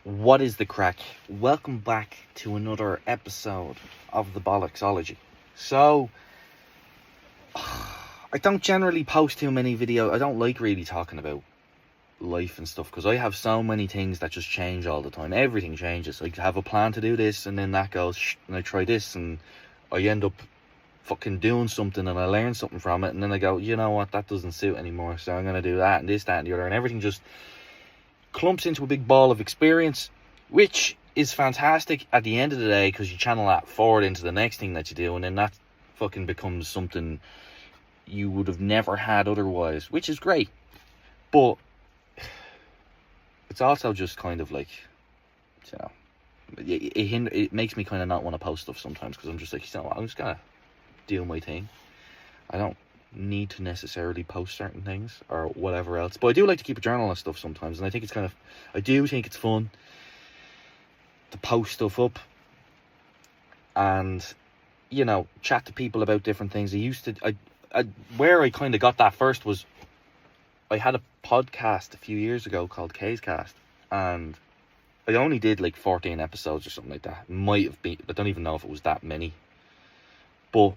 What is the crack? Welcome back to another episode of the Bollocksology. So, I don't generally post too many videos. I don't like really talking about life and stuff because I have so many things that just change all the time. Everything changes. I have a plan to do this and then that goes and I try this and I end up fucking doing something and I learn something from it and then I go, you know what, that doesn't suit anymore, so I'm going to do that and this, that and the other, and everything just clumps into a big ball of experience, which is fantastic at the end of the day because you channel that forward into the next thing that you do and then that fucking becomes something you would have never had otherwise, which is great. But it's also just kind of like, you know, it makes me kind of not want to post stuff sometimes because I'm just like, you know what, I'm just gonna do my thing. I don't need to necessarily post certain things or whatever else, but I do like to keep a journal of stuff sometimes, and I think it's kind of, I do think it's fun to post stuff up and, you know, chat to people about different things. Where I kind of got that first was I had a podcast a few years ago called K's Cast, and I only did like 14 episodes or something like that. Might have been, I don't even know if it was that many, but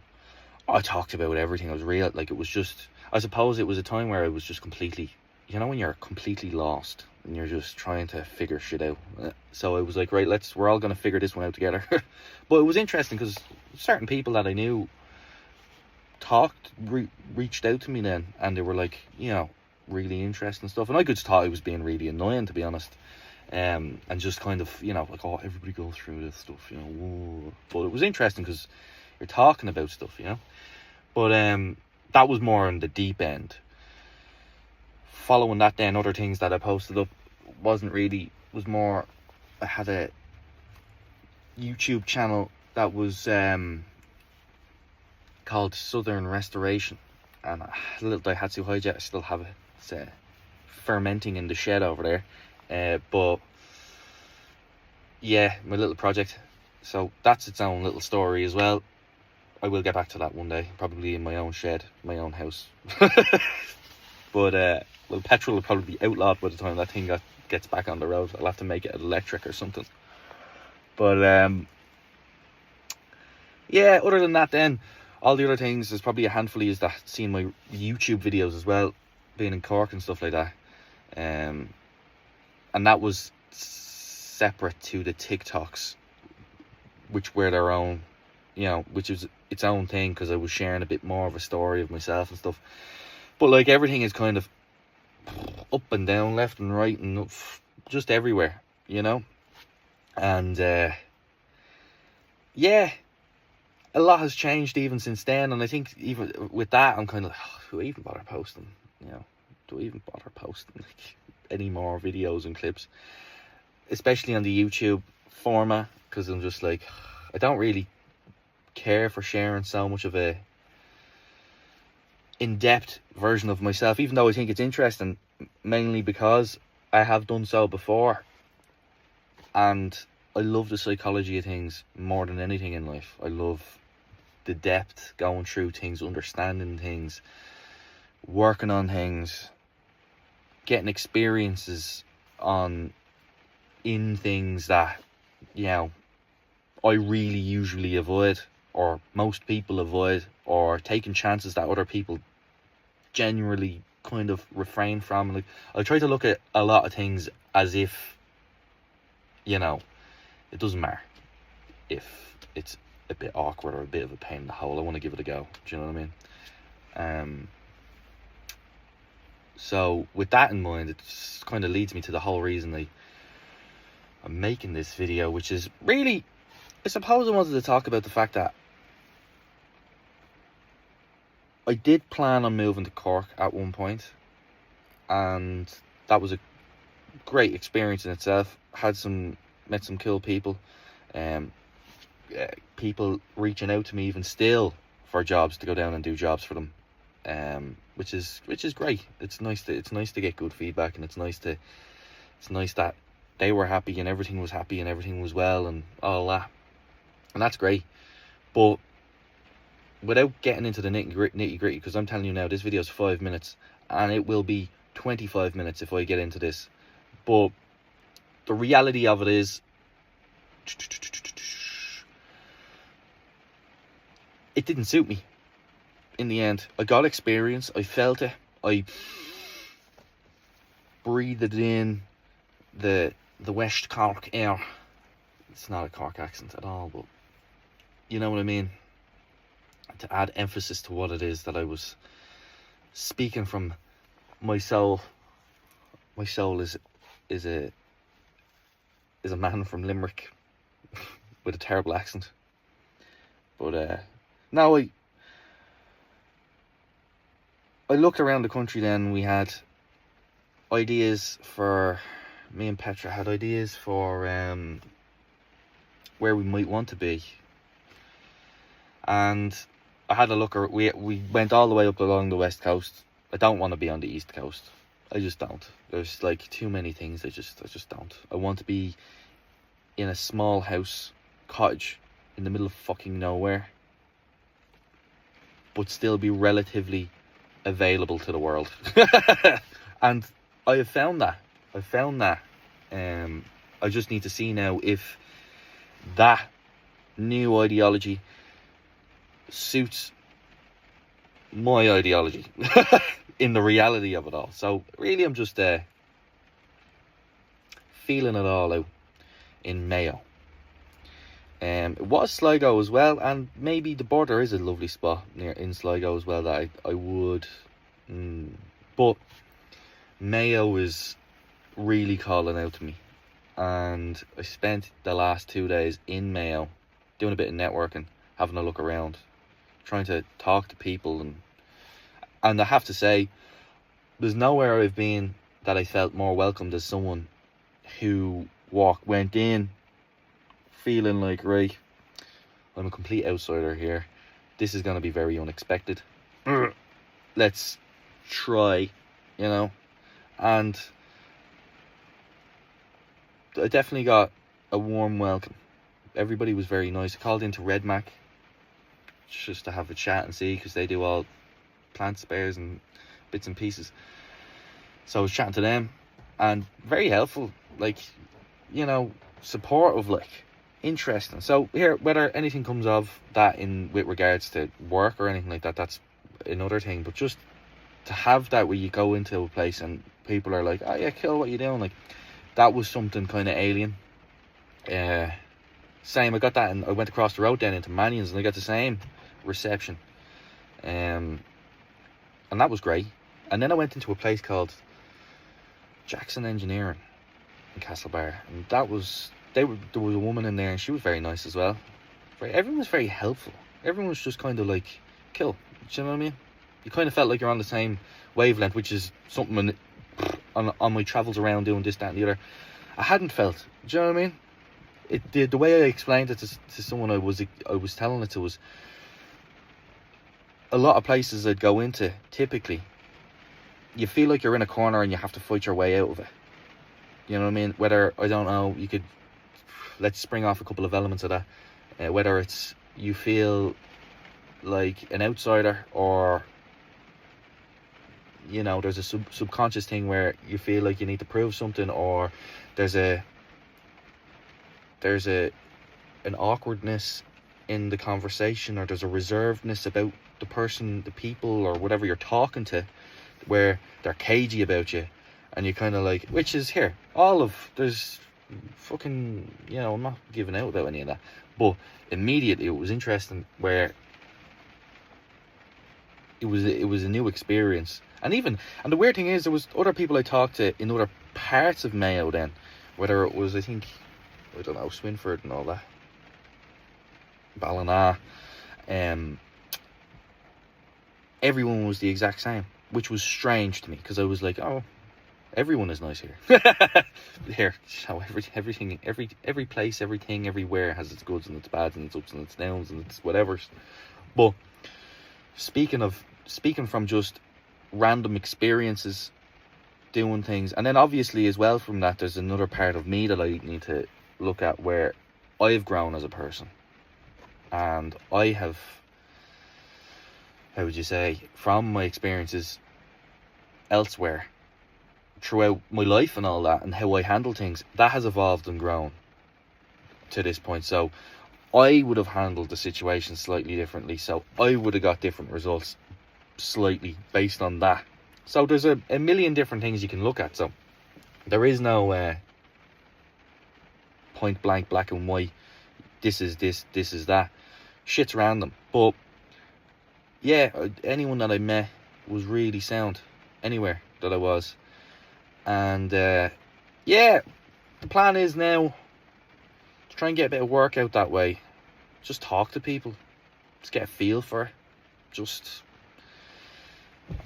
I talked about everything. I was real, like, it was just, I suppose it was a time where I was just completely, you know, when you're completely lost and you're just trying to figure shit out. So I was like, right, we're all going to figure this one out together. But it was interesting because certain people that I knew reached out to me then, and they were like, you know, really interesting stuff. And I just thought I was being really annoying, to be honest. And just kind of, you know, like, oh, everybody goes through this stuff, you know. Whoa. But it was interesting because you're talking about stuff, you know. But that was more on the deep end. Following that, then other things that I posted up was more, I had a YouTube channel that was called Southern Restoration, and a little Daihatsu Hijet. I still have it. It's fermenting in the shed over there. But yeah, my little project. So that's its own little story as well. I will get back to that one day, probably in my own shed, my own house. But well, petrol will probably be outlawed by the time that thing gets back on the road. I'll have to make it electric or something. But yeah, other than that, then all the other things, there's probably a handful of you that seen my YouTube videos as well, being in Cork and stuff like that. And that was separate to the TikToks, which were their own, you know, which is its own thing because I was sharing a bit more of a story of myself and stuff. But like, everything is kind of up and down, left and right, and just everywhere, you know. And yeah, a lot has changed even since then. And I think even with that, I'm kind of like, oh, do I even bother posting? You know, do I even bother posting like any more videos and clips, especially on the YouTube format? Because I'm just like, I don't really care for sharing so much of a in-depth version of myself, even though I think it's interesting, mainly because I have done so before, and I love the psychology of things more than anything in life. I love the depth, going through things, understanding things, working on things, getting experiences in things that, you know, I really usually avoid, or most people avoid, or taking chances that other people generally kind of refrain from. Like, I try to look at a lot of things as if, you know, it doesn't matter if it's a bit awkward or a bit of a pain in the hole. I want to give it a go. Do you know what I mean? So with that in mind, it kind of leads me to the whole reason I'm making this video, which is really, I suppose I wanted to talk about the fact that I did plan on moving to Cork at one point, and that was a great experience in itself. Met some cool people, people reaching out to me even still for jobs, to go down and do jobs for them, which is great. It's nice to get good feedback, and it's nice that they were happy and everything was happy and everything was well and all that, and that's great. But without getting into the nitty gritty, because I'm telling you now, this video is 5 minutes and it will be 25 minutes if I get into this. But the reality of it is, it didn't suit me in the end. I got experience, I felt it, I breathed in the West Cork air. It's not a Cork accent at all, but you know what I mean. To add emphasis to what it is that I was speaking from my soul. My soul is a man from Limerick with a terrible accent. But now I looked around the country then. We had ideas for, me and Petra had ideas for where we might want to be. And I had a look, we went all the way up along the west coast. I don't want to be on the east coast. I just don't. There's like too many things. I just don't. I want to be in a small house, cottage, in the middle of fucking nowhere, but still be relatively available to the world. And I have found that. I just need to see now if that new ideology suits my ideology in the reality of it all. So really I'm just feeling it all out in Mayo. It was Sligo as well, and maybe the border is a lovely spot in Sligo as well that I would, but Mayo is really calling out to me. And I spent the last 2 days in Mayo doing a bit of networking, having a look around, trying to talk to people, and I have to say, there's nowhere I've been that I felt more welcomed as someone who went in feeling like, right, I'm a complete outsider here. This is going to be very unexpected. Let's try, and I definitely got a warm welcome. Everybody was very nice. I called into Redmac just to have a chat and see, because they do all plant spares and bits and pieces. So I was chatting to them, and very helpful, supportive, interesting. So here, whether anything comes of that with regards to work or anything like that, that's another thing. But just to have that where you go into a place and people are like, oh yeah, cool, what you doing? That was something kind of alien. Same, I got that, and I went across the road then into Mannion's, and I got the same reception. And that was great. And then I went into a place called Jackson Engineering in Castlebar, and there was a woman in there, and she was very nice as well. Everyone was very helpful. Everyone was just kind of like, cool. Do you know what I mean? You kind of felt like you're on the same wavelength, which is something on my travels around doing this, that and the other I hadn't felt. Do you know what I mean? The way I explained it to someone I was telling it to was, a lot of places I'd go into, typically you feel like you're in a corner and you have to fight your way out of it. You know what I mean? Whether, I don't know, let's spring off a couple of elements of that. Whether it's you feel like an outsider, or there's a subconscious thing where you feel like you need to prove something, or there's an awkwardness in the conversation, or there's a reservedness about the person, the people, or whatever you're talking to, where they're cagey about you, and you kind of like, which is here, there's fucking, I'm not giving out about any of that, but immediately it was interesting, where it was a new experience. And the weird thing is, there was other people I talked to in other parts of Mayo then, whether it was, Swinford and all that, Ballina, everyone was the exact same, which was strange to me, because I was like, oh, everyone is nice here. Here, so everything, every place, everything, everywhere has its goods and its bads and its ups and its downs and its whatevers. But speaking from just random experiences doing things, and then obviously as well from that, there's another part of me that I need to look at, where I've grown as a person, and I have, how would you say, from my experiences elsewhere, throughout my life and all that, and how I handle things, that has evolved and grown to this point. So I would have handled the situation slightly differently, so I would have got different results slightly based on that. So there's a million different things you can look at. So there is no point blank black and white, this is this, this is that. Shit's random. But yeah, anyone that I met was really sound anywhere that I was. And yeah, the plan is now to try and get a bit of work out that way. Just talk to people, just get a feel for it.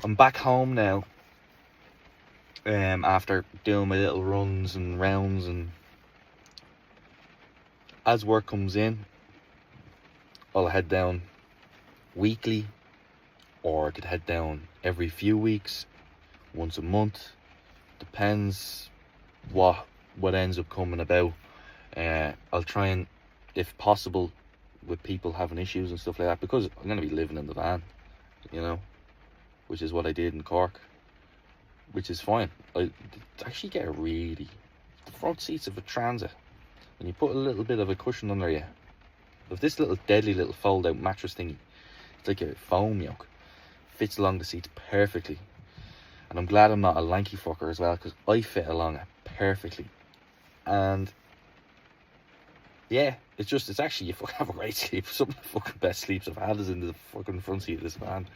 I'm back home now, after doing my little runs and rounds, and as work comes in, I'll head down weekly, or I could head down every few weeks, once a month. Depends what ends up coming about. I'll try and, if possible, with people having issues and stuff like that, because I'm going to be living in the van, you know, which is what I did in Cork, which is fine. I actually get the front seats of a Transit, when you put a little bit of a cushion under you, of this little deadly little fold out mattress thingy, it's like a foam yoke, fits along the seats perfectly. And I'm glad I'm not a lanky fucker as well, because I fit along it perfectly. And yeah, it's actually, you fucking have a great sleep. Some of the fucking best sleeps I've had is in the fucking front seat of this van.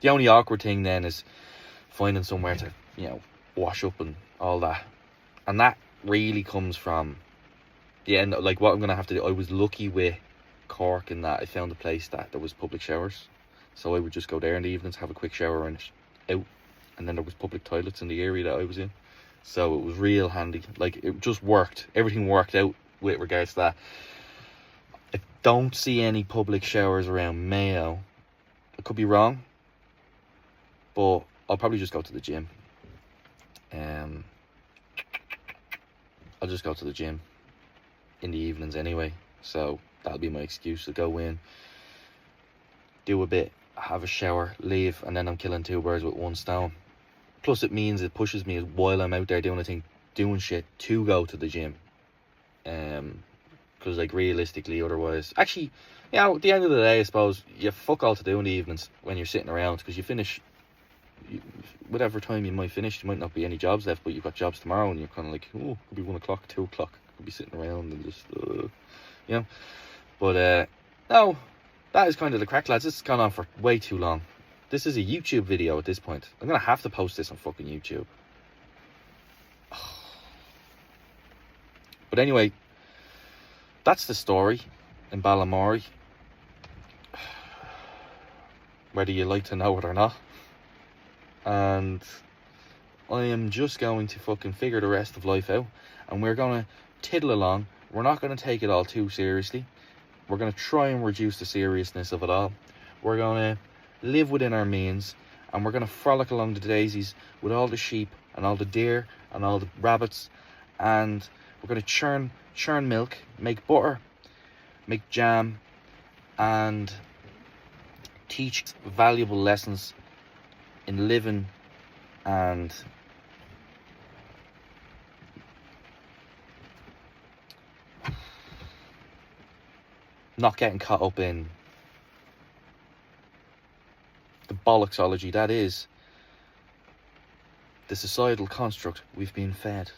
The only awkward thing then is finding somewhere to, you know, wash up and all that. And that really comes from the end, like what I'm going to have to do. I was lucky with Cork in that I found a place that there was public showers. So I would just go there in the evenings, have a quick shower and out. And then there was public toilets in the area that I was in. So it was real handy. Like, it just worked. Everything worked out with regards to that. I don't see any public showers around Mayo. I could be wrong, but I'll probably just go to the gym. I'll just go to the gym in the evenings anyway, so that'll be my excuse to go in, do a bit, have a shower, leave, and then I'm killing two birds with one stone. Plus it means it pushes me while I'm out there doing shit to go to the gym. Because like realistically otherwise, actually, you know, at the end of the day, I suppose you have fuck all to do in the evenings when you're sitting around, because you finish whatever time you might finish. You might not be any jobs left, but you've got jobs tomorrow, and you're kind of like, oh, could be 1 o'clock, 2 o'clock, could be sitting around and just you know. But no, that is kind of the crack, lads. This has gone on for way too long. This is a YouTube video at this point. I'm gonna have to post this on fucking YouTube. But anyway, that's the story in Ballymorey. Whether you like to know it or not. And I am just going to fucking figure the rest of life out. And we're going to tiddle along. We're not going to take it all too seriously. We're going to try and reduce the seriousness of it all. We're going to live within our means. And we're going to frolic along the daisies with all the sheep and all the deer and all the rabbits. And we're going to churn milk, make butter, make jam, and teach valuable lessons in living and not getting caught up in the bollocksology that is the societal construct we've been fed.